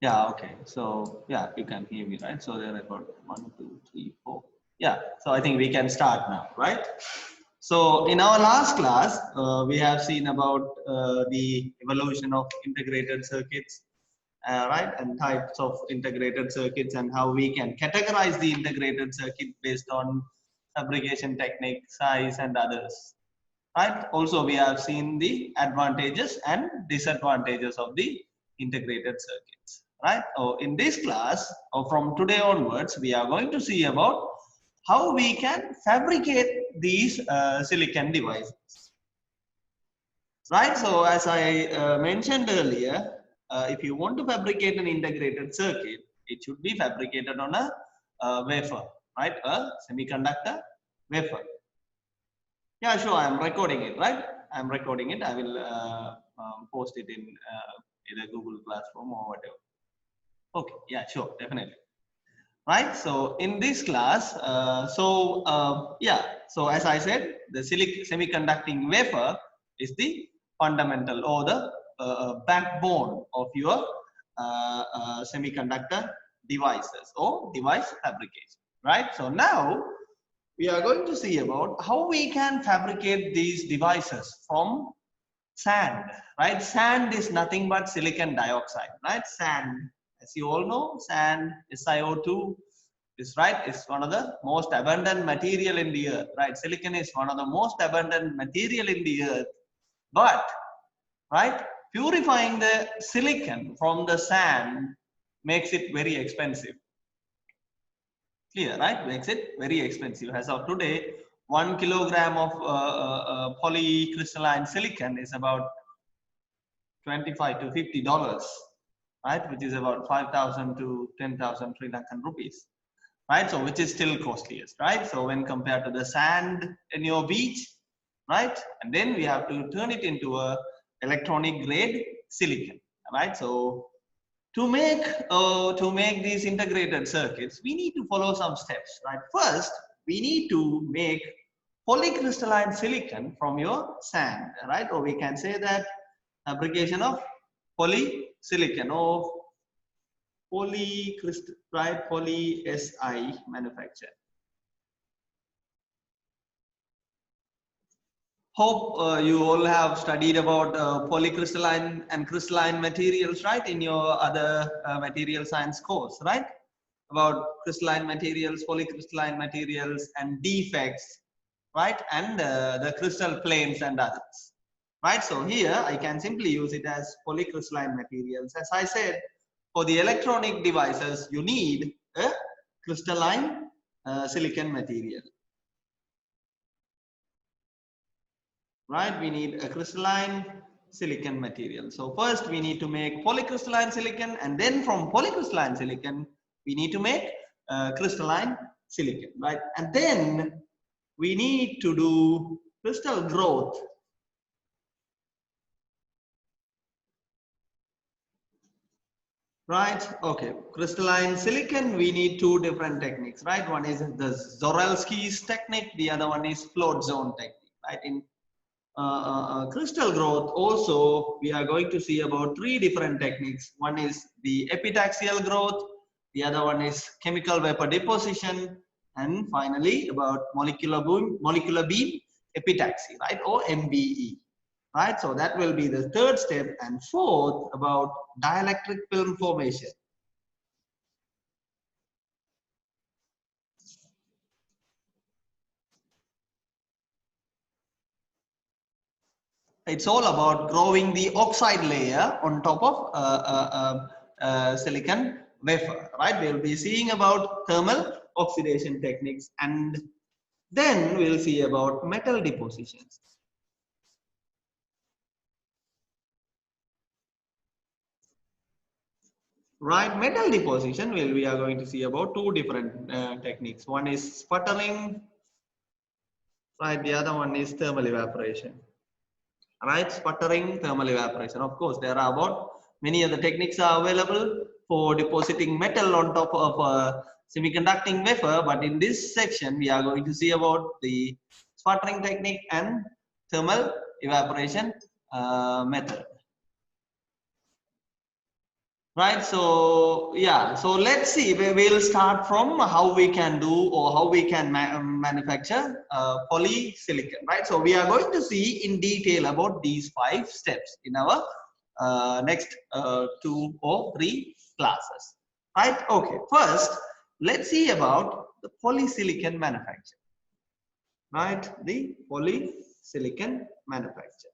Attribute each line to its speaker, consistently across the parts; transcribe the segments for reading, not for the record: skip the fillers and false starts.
Speaker 1: Yeah, okay. So yeah, you can hear me, right? So there are about 1, 2, 3, 4. Yeah. So I think we can start now, right? So in our last class, we have seen about the evolution of integrated circuits, right, and types of integrated circuits, and how we can categorize the integrated circuit based on fabrication technique, size, and others. Right. Also, we have seen the advantages and disadvantages of the integrated circuits. Right. So in this class, or from today onwards, we are going to see about how we can fabricate these silicon devices. Right. So as I mentioned earlier, if you want to fabricate an integrated circuit, it should be fabricated on a wafer, right? A semiconductor wafer. Yeah, sure. I'm recording it, right? I'm recording it. I will post it in either Google Classroom or whatever. Okay. Yeah, sure. Definitely. Right. So in this class, yeah. So as I said, the semiconducting wafer is the fundamental or the backbone of your semiconductor devices or device fabrication. Right. So now we are going to see about how we can fabricate these devices from sand, right? Sand is nothing but silicon dioxide, right? Sand, as you all know, sand, SiO2 is right, is one of the most abundant material in the earth, right? Silicon is one of the most abundant material in the earth, but, right, purifying the silicon from the sand makes it very expensive. Clear, right? Makes it very expensive. As of today, 1 kilogram of polycrystalline silicon is about $25 to $50, right? Which is about 5,000 to 10,000 Sri Lankan rupees, right? So which is still costliest, right? So when compared to the sand in your beach, right? And then we have to turn it into a electronic grade silicon, right? So to make these integrated circuits, we need to follow some steps, right? First, we need to make polycrystalline silicon from your sand, right? Or we can say that fabrication of polysilicon or polycrystal, right? Poly-Si manufacture. Hope you all have studied about polycrystalline and crystalline materials, right, in your other material science course, right? About crystalline materials, polycrystalline materials, and defects, right? And the crystal planes and others, right? So here I can simply use it as polycrystalline materials. As I said, for the electronic devices, you need a crystalline silicon material. Right, we need a crystalline silicon material. So first we need to make polycrystalline silicon, and then from polycrystalline silicon we need to make crystalline silicon, right? And then we need to do crystal growth, right? Okay, crystalline silicon, we need two different techniques, right? One is the Zoralski's technique, the other one is float zone technique, right? In crystal growth also we are going to see about three different techniques. One is the epitaxial growth, the other one is chemical vapor deposition, and finally about molecular beam epitaxy, right, or MBE, right? So that will be the third step. And fourth, about dielectric film formation. It's all about growing the oxide layer on top of silicon wafer, right? We'll be seeing about thermal oxidation techniques, and then we'll see about metal depositions. Right, metal deposition, well, we are going to see about two different techniques. One is sputtering, right? The other one is thermal evaporation. Right, sputtering, thermal evaporation. Of course, there are about many other techniques are available for depositing metal on top of a semiconducting wafer, but in this section we are going to see about the sputtering technique and thermal evaporation method. Right, so yeah, so let's see. We'll start from how we can do or how we can manufacture polysilicon. Right, so we are going to see in detail about these 5 steps in our next 2 or 3 classes. Right, okay. First, let's see about the polysilicon manufacture. Right, the polysilicon manufacture.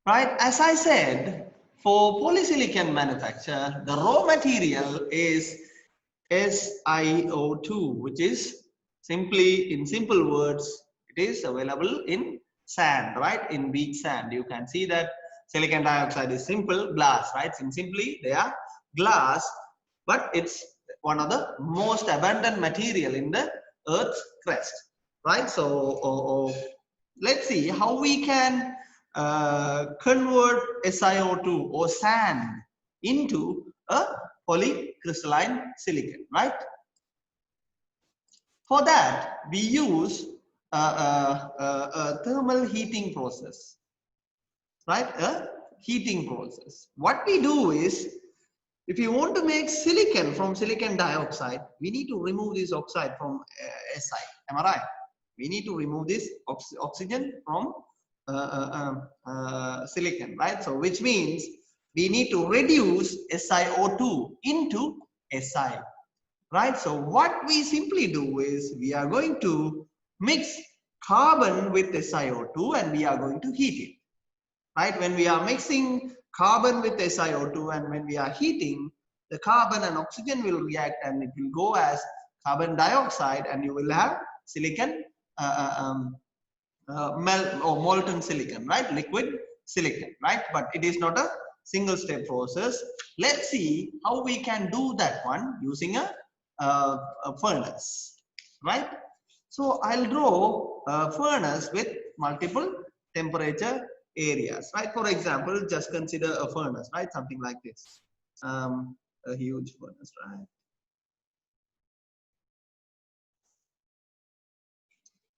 Speaker 1: Right, as I said, for polysilicon manufacture, the raw material is SiO2, which is simply, in simple words, it is available in sand, right? In beach sand. You can see that silicon dioxide is simple glass, right? Simply, they are glass, but it's one of the most abundant material in the Earth's crust, right? So, let's see how we can convert SiO2 or sand into a polycrystalline silicon, right? For that, we use a thermal heating process, right? A heating process. What we do is, if you want to make silicon from silicon dioxide, we need to remove this oxide from Si. Am I right? We need to remove this oxygen from silicon, right? So, which means we need to reduce SiO2 into Si, right? So, what we simply do is we are going to mix carbon with SiO2 and we are going to heat it, right? When we are mixing carbon with SiO2 and when we are heating, the carbon and oxygen will react and it will go as carbon dioxide and you will have silicon molten silicon, right? Liquid silicon, right? But it is not a single step process. Let's see how we can do that one using a furnace, right? So I'll draw a furnace with multiple temperature areas, right? For example, just consider a furnace, right? Something like this, a huge furnace, right?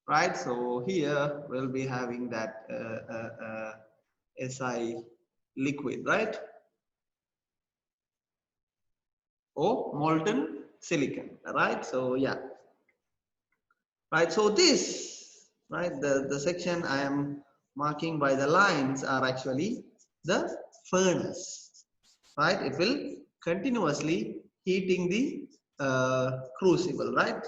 Speaker 1: Right, so here we'll be having that Si liquid, right? Or molten silicon, right? So yeah, right. So this, right, the section I am marking by the lines are actually the furnace, right? It will continuously heating the crucible, right?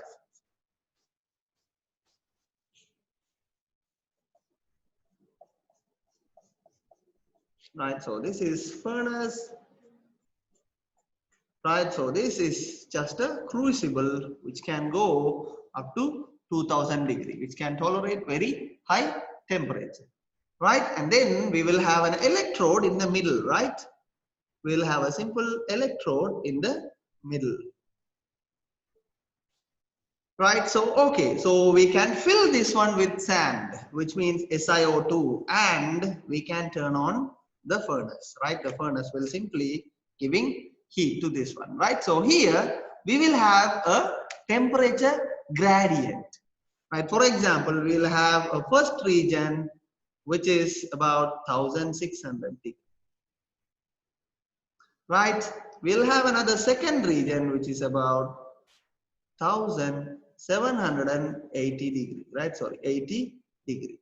Speaker 1: Right, so this is furnace, right? So this is just a crucible which can go up to 2000 degree, which can tolerate very high temperature, right? And then we will have an electrode in the middle, right? We'll have a simple electrode in the middle, right? So okay, so we can fill this one with sand, which means SiO2, and we can turn on the furnace, right? The furnace will simply giving heat to this one, right? So here we will have a temperature gradient, right? For example, we'll have a first region which is about 1600 degrees, right? We'll have another second region which is about 1780 degree, right? Sorry, 80 degree.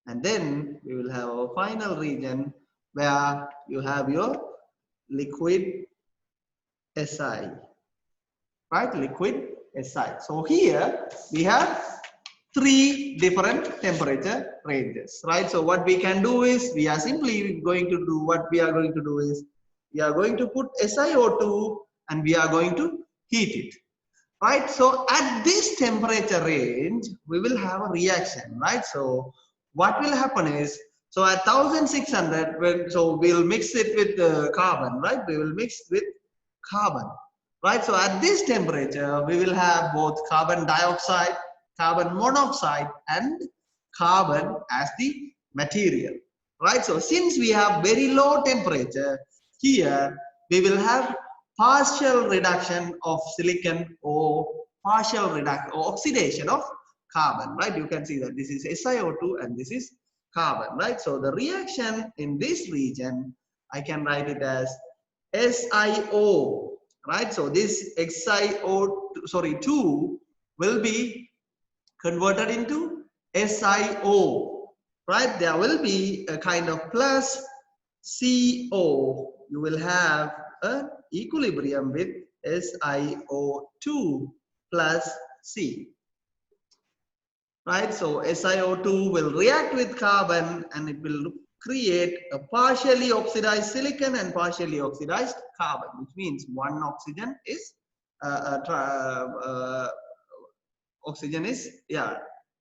Speaker 1: And then we will have a final region where you have your liquid Si, right? Liquid Si. So here we have 3 different temperature ranges, right? So what we can do is we are simply going to do what we are going to do is we are going to put SiO2 and we are going to heat it, right? So at this temperature range we will have a reaction, right? So what will happen is, so at 1600, so we'll mix it with carbon, right? We will mix with carbon, right? So at this temperature we will have both carbon dioxide, carbon monoxide and carbon as the material, right? So since we have very low temperature here, we will have partial reduction of silicon or partial reduction or oxidation of carbon, right? You can see that this is SiO2 and this is carbon, right? So the reaction in this region, I can write it as SiO, right? So this SiO2 will be converted into SiO, right? There will be a kind of plus CO. You will have an equilibrium with SiO2 plus C, right? So SiO2 will react with carbon and it will create a partially oxidized silicon and partially oxidized carbon, which means one oxygen is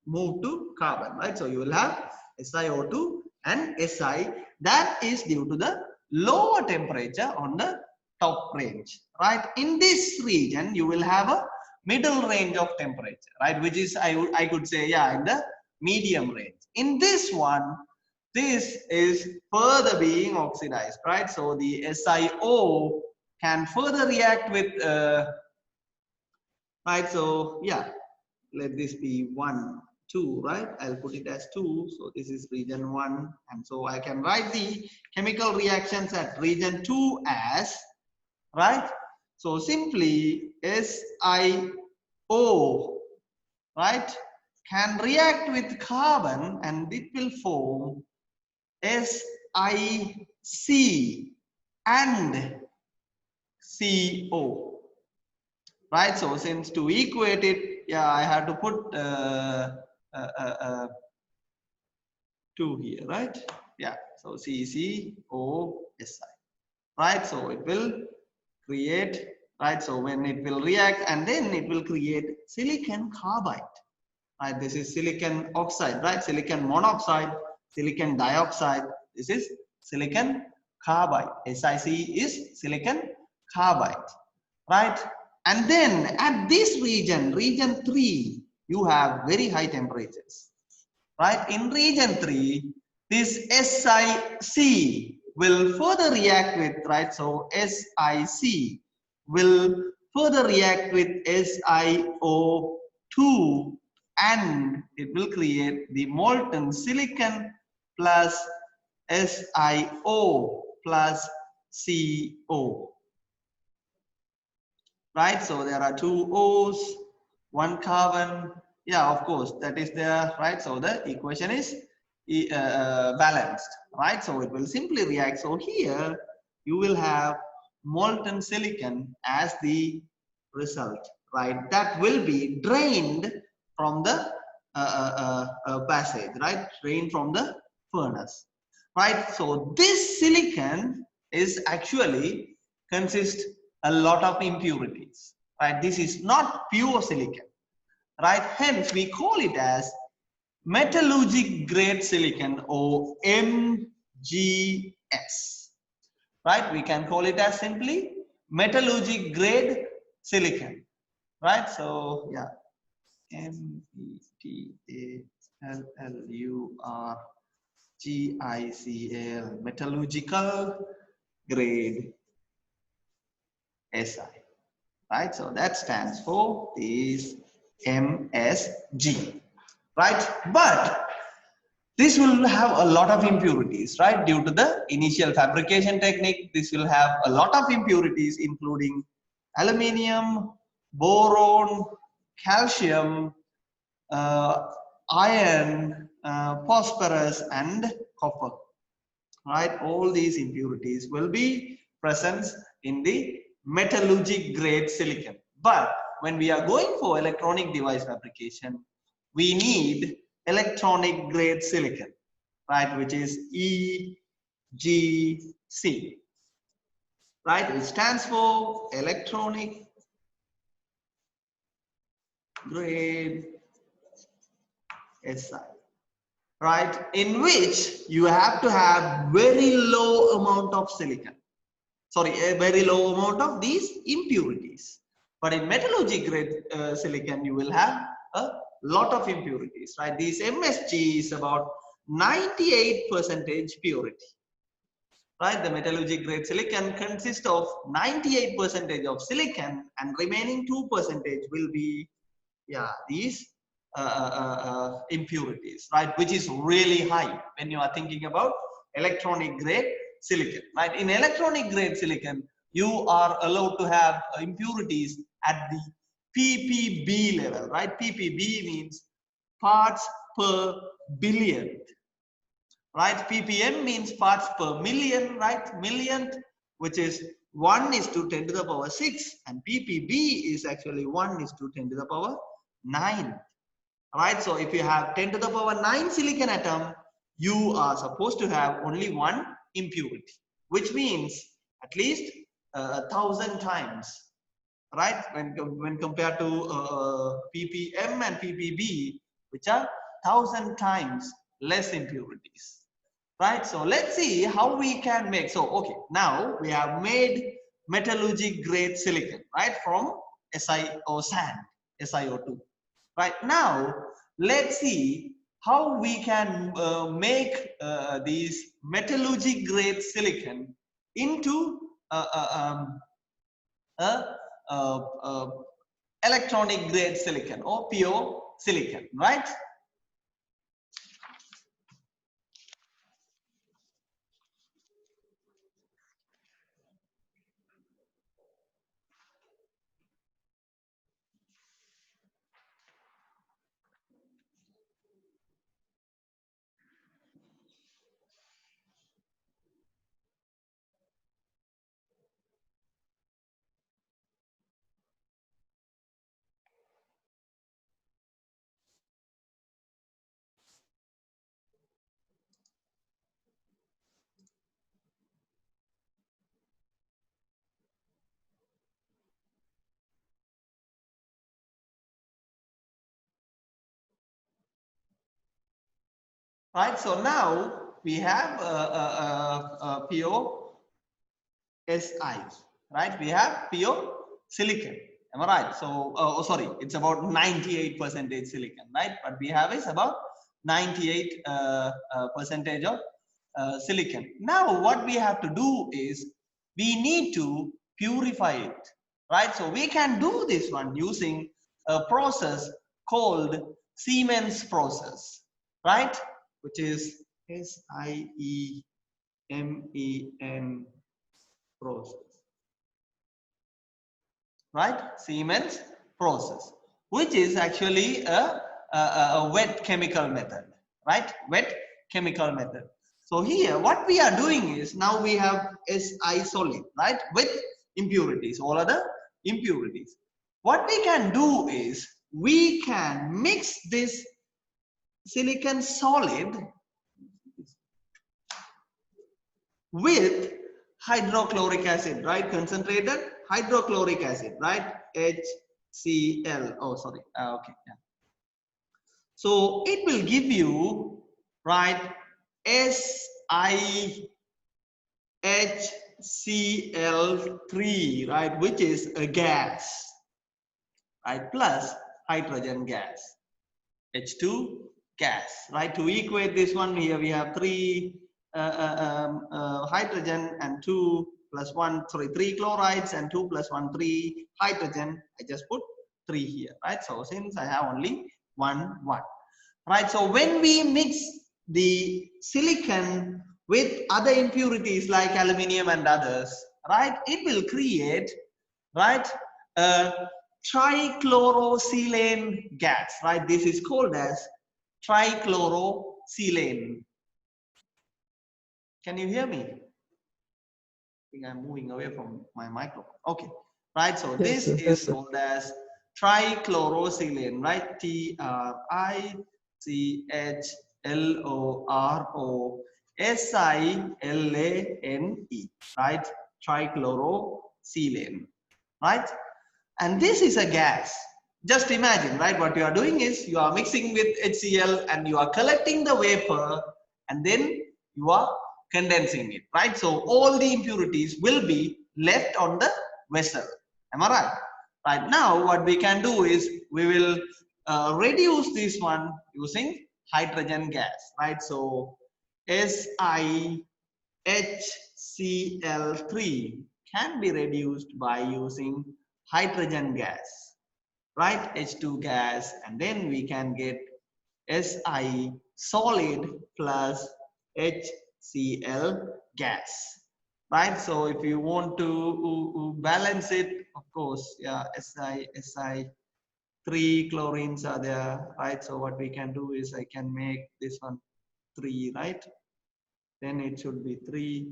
Speaker 1: moved to carbon, right? So you will have SiO2 and Si. That is due to the lower temperature on the top range, right? In this region, you will have a middle range of temperature, right? Which is, I could say, yeah, in the medium range. In this one, this is further being oxidized, right? So the SiO can further react with, right? So yeah, let this be 1, 2, right? I'll put it as 2. So this is region 1. And so I can write the chemical reactions at region 2 as, right? So simply SiO, right, can react with carbon and it will form SiC and CO, right? So since to equate it, yeah, I had to put 2 here, right? Yeah, so CCOSI, right? So it will create, right? So when it will react and then it will create silicon carbide, right? This is silicon oxide, right? Silicon monoxide, silicon dioxide. This is silicon carbide. SiC is silicon carbide, right? And then at this region, region 3, you have very high temperatures, right? In region 3, this SiC will further react with, right? So SiC will further react with SiO2 and it will create the molten silicon plus SiO plus CO, right? So there are 2 O's, 1 carbon. Yeah, of course, that is there, right? So the equation is balanced, right? So it will simply react. So here you will have molten silicon as the result, right? That will be drained from the passage, right? Drained from the furnace, right? So this silicon is actually consists a lot of impurities, right? This is not pure silicon, right? Hence we call it as metallurgic grade silicon or MGS, right? We can call it as simply metallurgic grade silicon, right? So yeah, METALLURGICL, metallurgical grade Si, right? So that stands for this MSG, right? But this will have a lot of impurities, right? Due to the initial fabrication technique, this will have a lot of impurities, including aluminium, boron, calcium, iron, phosphorus, and copper, right? All these impurities will be present in the metallurgic grade silicon. But when we are going for electronic device fabrication, we need electronic grade silicon, right? Which is EGC, right? Which stands for electronic grade Si, right? In which you have to have very low amount of silicon. Sorry, a very low amount of these impurities. But in metallurgic grade silicon, you will have a lot of impurities, right? This MSG is about 98% purity, right? The metallurgic grade silicon consists of 98% of silicon and remaining 2% will be, yeah, these impurities, right, which is really high when you are thinking about electronic grade silicon, right? In electronic grade silicon, you are allowed to have impurities at the ppb level, right? ppb means parts per billion, right? ppm means parts per million, right? Millionth, which is 1 is to 10 to the power 6, and ppb is actually 1 is to 10 to the power 9. Right, so if you have 10 to the power 9 silicon atom, you are supposed to have only one impurity, which means at least 1,000 times, right? When compared to ppm and ppb, which are 1,000 times less impurities, right? So let's see how we can make. So okay, now we have made metallurgic grade silicon, right, from SiO sand, SiO2. Right now, let's see how we can make these metallurgic grade silicon into uh, electronic grade silicon or pure silicon, right? Right. So now we have pure Si, right? We have pure silicon. Am I right? So, oh, sorry, it's about 98% silicon, right? What we have is about 98 percentage of silicon. Now, what we have to do is we need to purify it, right? So, we can do this one using a process called Siemens process, right? Which is SIEMEN process, right? Siemens process, which is actually a wet chemical method, right? Wet chemical method. So here, what we are doing is now we have Si solid, right? With impurities, all other impurities. What we can do is we can mix this silicon solid with hydrochloric acid, right? Concentrated hydrochloric acid, right? HCl. Oh, sorry. Okay. Yeah. So it will give you, right, SiHCl3, right, which is a gas, right, plus hydrogen gas, H2 gas, right? To equate this one here, we have three hydrogen and 2 plus 1, sorry, 3 chlorides and 2 plus 1, 3 hydrogen. I just put 3 here, right? So since I have only 1, right? So when we mix the silicon with other impurities like aluminium and others, right, it will create, right, trichlorosilane gas, right? This is called as trichlorosilane. Can you hear me? I think I'm moving away from my microphone. Okay, right. So
Speaker 2: Yes,
Speaker 1: this
Speaker 2: sir.
Speaker 1: is called as trichlorosilane, right? TRICHLOROSILANE, right? Trichlorosilane, right? And this is a gas. Just imagine, right? What you are doing is you are mixing with HCl and you are collecting the vapor and then you are condensing it, right? So all the impurities will be left on the vessel. Am I right? Right now, what we can do is we will reduce this one using hydrogen gas, right? So SiHCl3 can be reduced by using hydrogen gas, right? H2 gas, and then we can get Si solid plus HCl gas, right? So if you want to balance it, of course, yeah, Si 3 chlorines are there, right? So what we can do is I can make this one 3, right? Then it should be 3.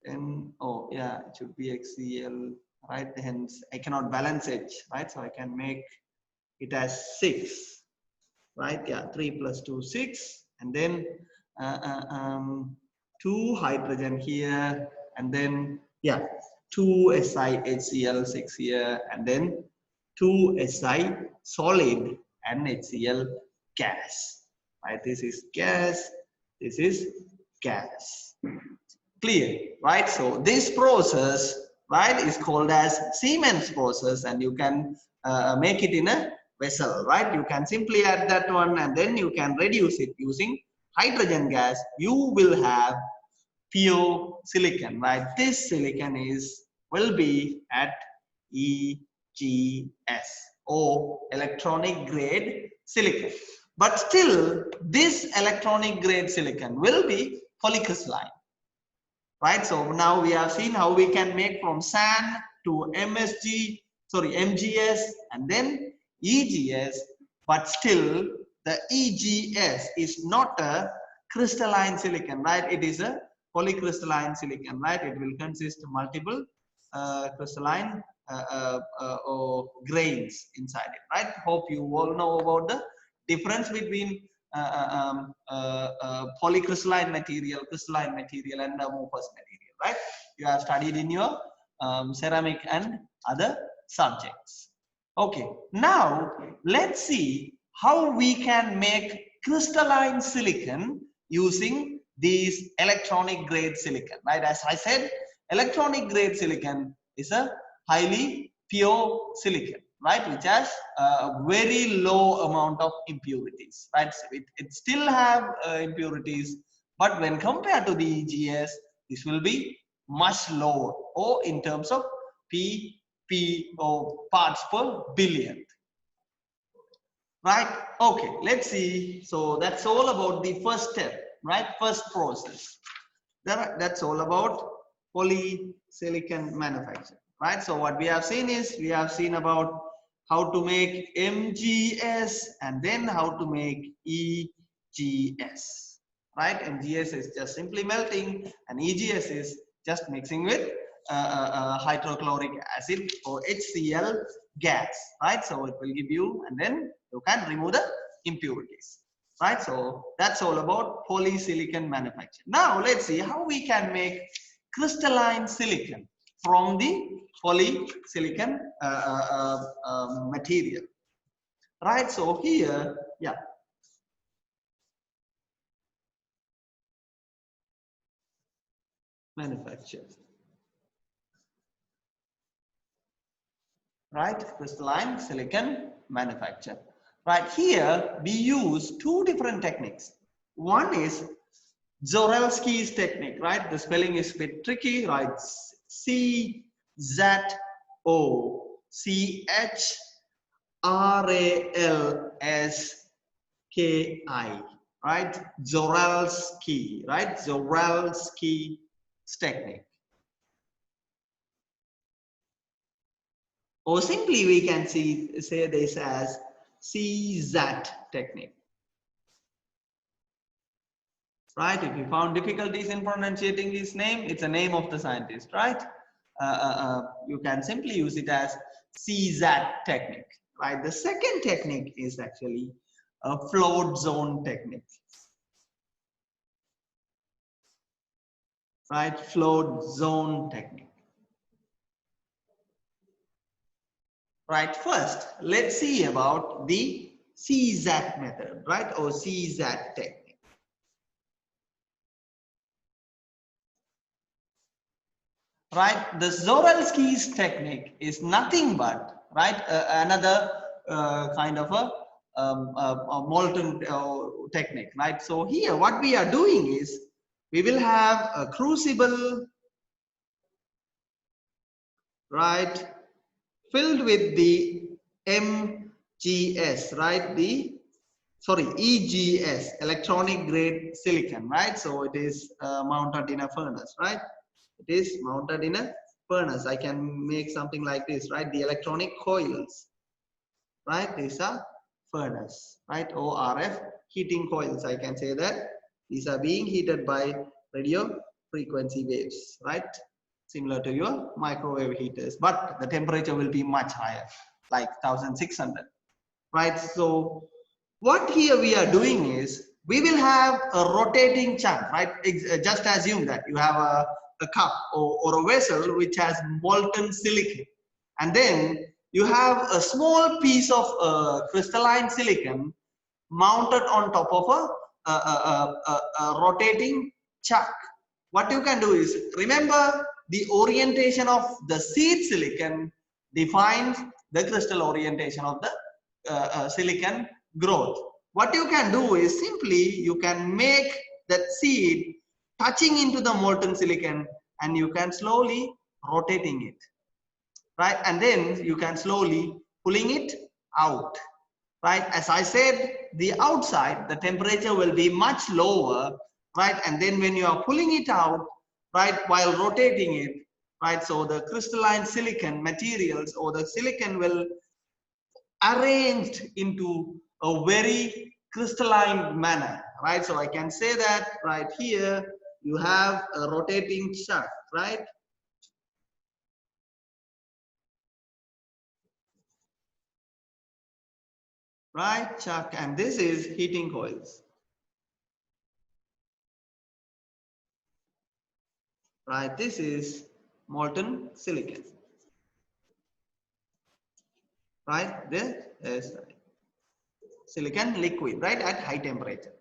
Speaker 1: Then oh yeah, it should be HCl, right? Hence I cannot balance H, right? So I can make it as 6, right? Yeah, 3 plus 2 6, and then 2 hydrogen here, and then yeah, 2 SiHCl 6 here, and then 2 Si solid and HCl gas, right? This is gas, this is gas. Clear, right? So this process, right, is called as Siemens process, and you can make it in a vessel, right? You can simply add that one, and then you can reduce it using hydrogen gas. You will have pure silicon, right? This silicon will be at EGS, or electronic grade silicon. But still, this electronic grade silicon will be polycrystalline, right? So now we have seen how we can make from SAN to MGS, and then EGS, but still the EGS is not a crystalline silicon, right? It is a polycrystalline silicon, right? It will consist of multiple crystalline or grains inside it, right? Hope you all know about the difference between polycrystalline material, crystalline material, and amorphous material, right? You have studied in your ceramic and other subjects. Okay, now let's see how we can make crystalline silicon using these electronic grade silicon, right? As I said, electronic grade silicon is a highly pure silicon, right, which has a very low amount of impurities, right? So it still have impurities, but when compared to the EGS, this will be much lower, or in terms of P or parts per billion, right? Okay, let's see. So that's all about the first step, right? First process. That's all about polysilicon manufacture, right? So what we have seen is, we have seen about how to make MGS and then how to make EGS, right? MGS is just simply melting, and EGS is just mixing with hydrochloric acid or HCl gas, right? So it will give you, and then you can remove the impurities, right? So that's all about polysilicon manufacture. Now let's see how we can make crystalline silicon from the polysilicon material, right? So here, yeah, manufacture, right? Crystalline silicon manufacture, right? Here we use two different techniques. One is Zoralski's technique, right? The spelling is a bit tricky, right? Zoralski, right? Zoralski, right? Zoralski's technique. Or simply we can say this as CZAT technique. Right? If you found difficulties in pronunciating his name, it's a name of the scientist, right? You can simply use it as CZAT technique, right? The second technique is actually a float zone technique, right? Float zone technique. Right, first, let's see about the CZAT method, right? Or CZAT technique. Right, the Zoralski's technique is nothing but, right, another kind of a molten technique, right? So here what we are doing is, we will have a crucible, right, filled with the M right? EGS, electronic grade silicon, right? So it is mounted in a furnace, right? It is mounted in a furnace. I can make something like this, right? The electronic coils, right? These are furnace, right? ORF heating coils. I can say that these are being heated by radio frequency waves, right? Similar to your microwave heaters, but the temperature will be much higher, like 1600, right? So what here we are doing is we will have a rotating chunk, right? Just assume that you have a cup or a vessel which has molten silicon, and then you have a small piece of crystalline silicon mounted on top of a rotating chuck. What you can do is, remember, the orientation of the seed silicon defines the crystal orientation of the silicon growth. What you can do is simply you can make that seed touching into the molten silicon, and you can slowly rotating it, right? And then you can slowly pulling it out, right? As I said, the outside, the temperature will be much lower, right? And then when you are pulling it out, right, while rotating it, right, so the crystalline silicon materials or the silicon will arranged into a very crystalline manner, right? So I can say that right here you have a rotating shaft, right? Right, chuck, and this is heating coils, right? This is molten silicon, right? This is silicon liquid, right, at high temperature,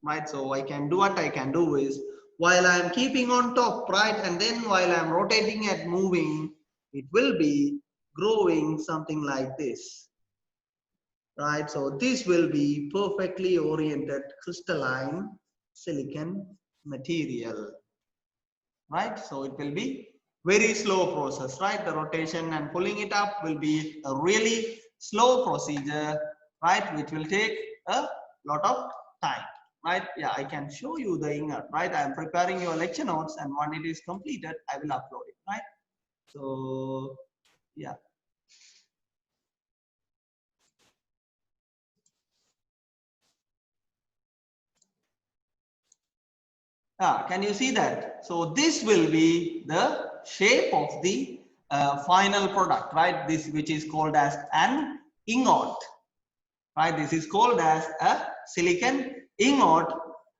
Speaker 1: right? So I can do what I can do is, while I am keeping on top, right, and then while I am rotating and moving, it will be growing something like this, right? So this will be perfectly oriented crystalline silicon material, right? So it will be very slow process, right? The rotation and pulling it up will be a really slow procedure, right? Which will take a lot of time, right? Yeah, I can show you the ingot, right? I am preparing your lecture notes, and when it is completed, I will upload it, right? So yeah. Can you see that? So this will be the shape of the final product, right? This, which is called as an ingot, right? This is called as a silicon ingot.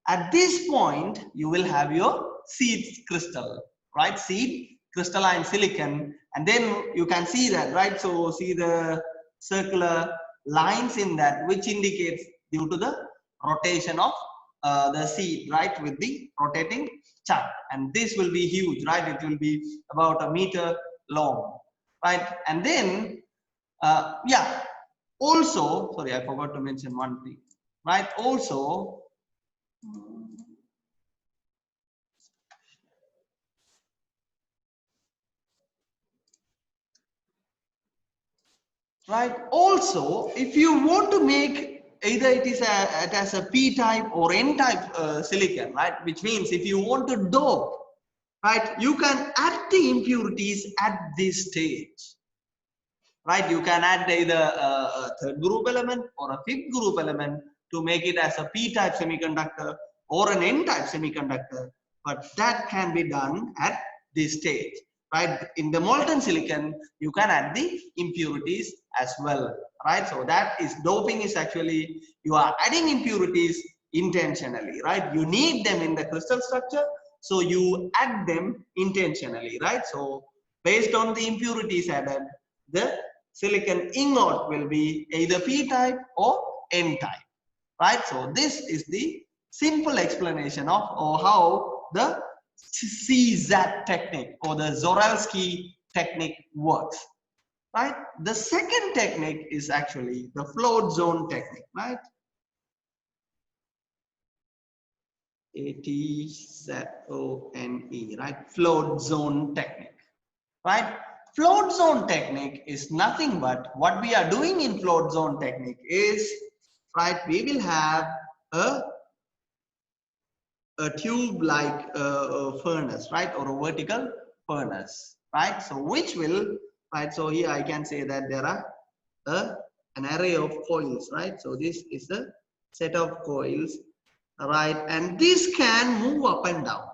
Speaker 1: At this point, you will have your seed crystal, right? Seed crystalline silicon, and then you can see that, right? So see the circular lines in that, which indicates due to the rotation of the seed, right, with the rotating chuck. And this will be huge, right? It will be about a meter long, right? And then yeah, also, sorry, I forgot to mention one thing, right? Also, right? Also, if you want to make either it has a P type or N type silicon, right? Which means if you want to dope, right, you can add the impurities at this stage, right? You can add either a third group element or a fifth group element to make it as a P type semiconductor or an N type semiconductor, but that can be done at this stage, right? In the molten silicon, you can add the impurities as well, right? So that is doping is actually, you are adding impurities intentionally, right? You need them in the crystal structure, so you add them intentionally, right? So based on the impurities added, the silicon ingot will be either P type or N type, right? So this is the simple explanation of how the CZ technique or the Zoralski technique works, right? The second technique is actually the float zone technique, right? ATZONE, right? Float zone technique, right? float zone technique is nothing but what we are doing in float zone technique is, right, we will have a tube like a furnace, right, or a vertical furnace, right? So which will, right, so here I can say that there are an array of coils, right? So this is a set of coils, right, and this can move up and down,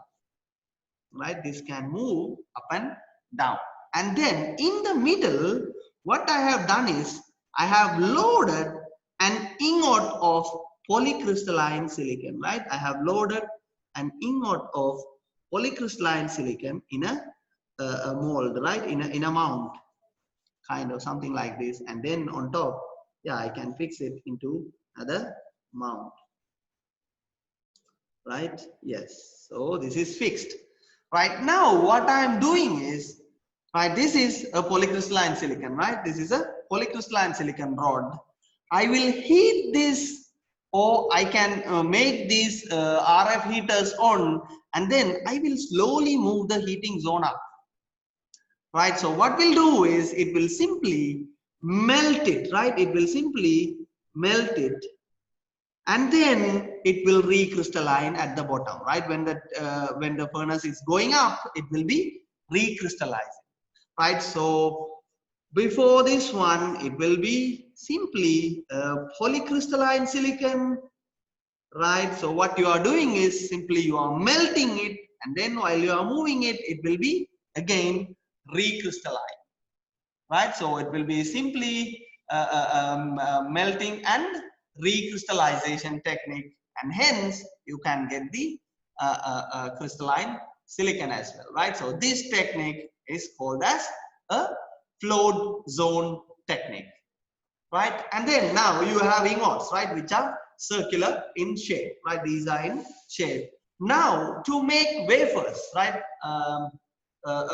Speaker 1: right? This can move up and down. And then in the middle, what I have done is I have loaded an ingot of polycrystalline silicon, right? I have loaded an ingot of polycrystalline silicon in a mold, right? In a mount, kind of something like this. And then on top, yeah, I can fix it into another mount, right? Yes. So this is fixed. Right now, what I am doing is, right, this is a polycrystalline silicon, right? This is a polycrystalline silicon rod. I will heat this, or I can make these RF heaters on, and then I will slowly move the heating zone up, right? So what we'll do is it will simply melt it, right? It will simply melt it, and then it will recrystalline at the bottom, right? When the furnace is going up, it will be recrystallizing, right? So before this one, it will be simply polycrystalline silicon, right? So what you are doing is simply you are melting it, and then while you are moving it, it will be again recrystalline, right? So it will be simply melting and recrystallization technique, and hence you can get the crystalline silicon as well, right? So this technique is called as a float zone technique, right? And then now you have ingots, right, which are circular in shape, right? These are in shape. Now to make wafers, right,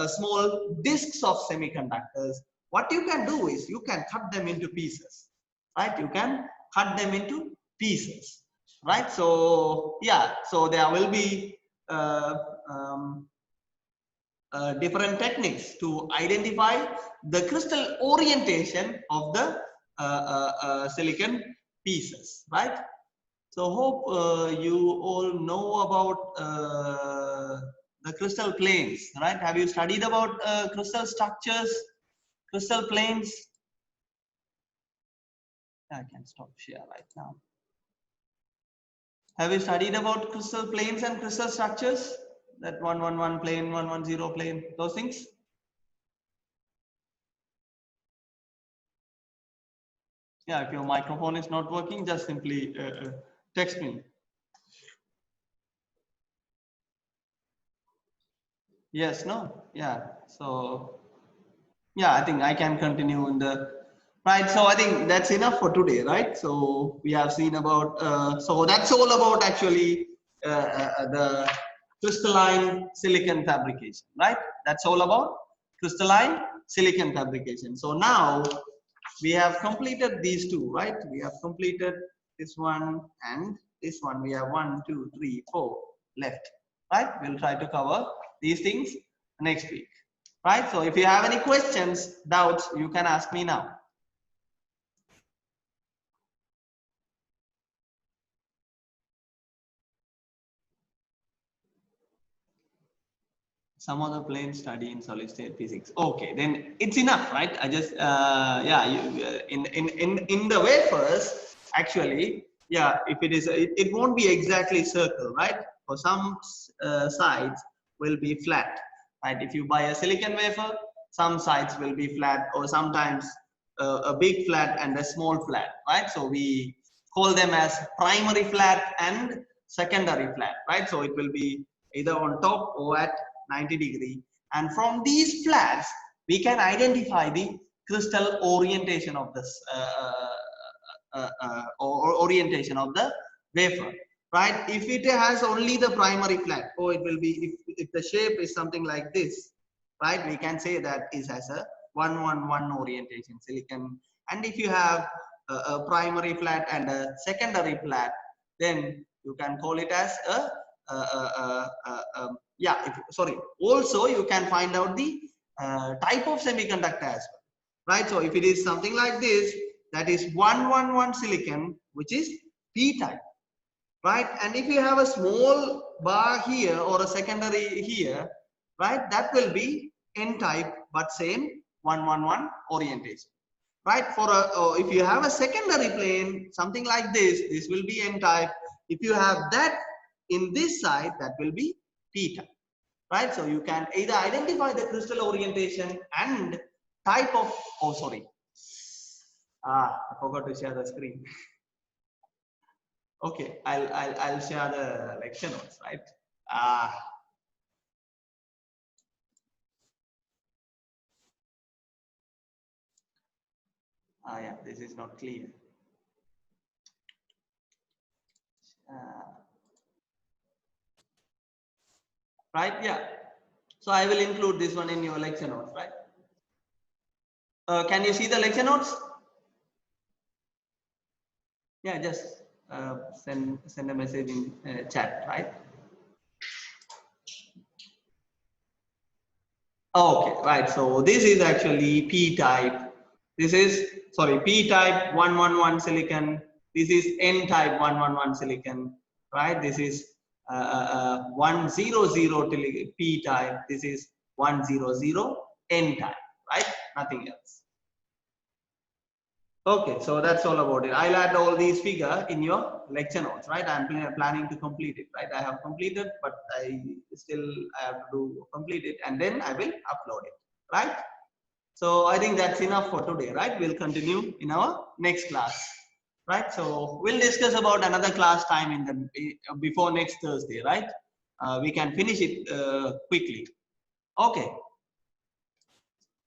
Speaker 1: small discs of semiconductors, what you can do is you can cut them into pieces, right? You can cut them into pieces, right? So yeah, so there will be um, different techniques to identify the crystal orientation of the silicon pieces, right? So hope you all know about the crystal planes, right? Have you studied about crystal structures, crystal planes? I can stop share right now. Have you studied about crystal planes and crystal structures? That 111 plane, 110 plane, those things? Yeah, if your microphone is not working, just simply text me. Yes, no? Yeah. So, yeah, I think I can continue in the right. So I think that's enough for today, right? So we have seen about, so that's all about actually the crystalline silicon fabrication, right? That's all about crystalline silicon fabrication. So now we have completed these two, right? We have completed this one and this one. We have 1, 2, 3, 4 left, right? We'll try to cover these things next week, right? So if you have any questions, doubts, you can ask me now. Some other plane study in solid state physics. Okay, then it's enough, right? I just yeah, in the wafers actually, yeah, if it is it won't be exactly circle, right? For some sides will be flat, right? If you buy a silicon wafer, some sides will be flat, or sometimes a big flat and a small flat, right? So we call them as primary flat and secondary flat, right? So it will be either on top or at 90°, and from these flats we can identify the crystal orientation of this orientation of the wafer, right? If it has only the primary flat, or it will be, if the shape is something like this, right, we can say that is as a 111 orientation silicon. And if you have a primary flat and a secondary flat, then you can call it as a yeah, sorry, also you can find out the type of semiconductor as well, right? So if it is something like this, that is 111 silicon, which is P type, right? And if you have a small bar here or a secondary here, right, that will be N type, but same 111 orientation, right? For if you have a secondary plane, something like this will be N type. If you have that in this side, that will be P type, right? So you can either identify the crystal orientation and type of, oh sorry, I forgot to share the screen. Okay, I'll share the lecture notes, right? Yeah, this is not clear. Right? Yeah. So I will include this one in your lecture notes, right? Can you see the lecture notes? Yeah, just send a message in chat, right? Okay, right. So this is actually P type. This is, sorry, P type 111 silicon. This is N type 111 silicon, right? This is 100 P type. This is 100 N type, right? Nothing else. Okay, so that's all about it. I'll add all these figures in your lecture notes, right? I'm planning to complete it, right? I have completed, but I have to complete it, and then I will upload it, right? So I think that's enough for today, right? We'll continue in our next class, right? So we'll discuss about another class time in the before next Thursday, right? We can finish it quickly. Okay,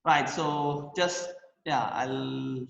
Speaker 1: right. So just, yeah, I'll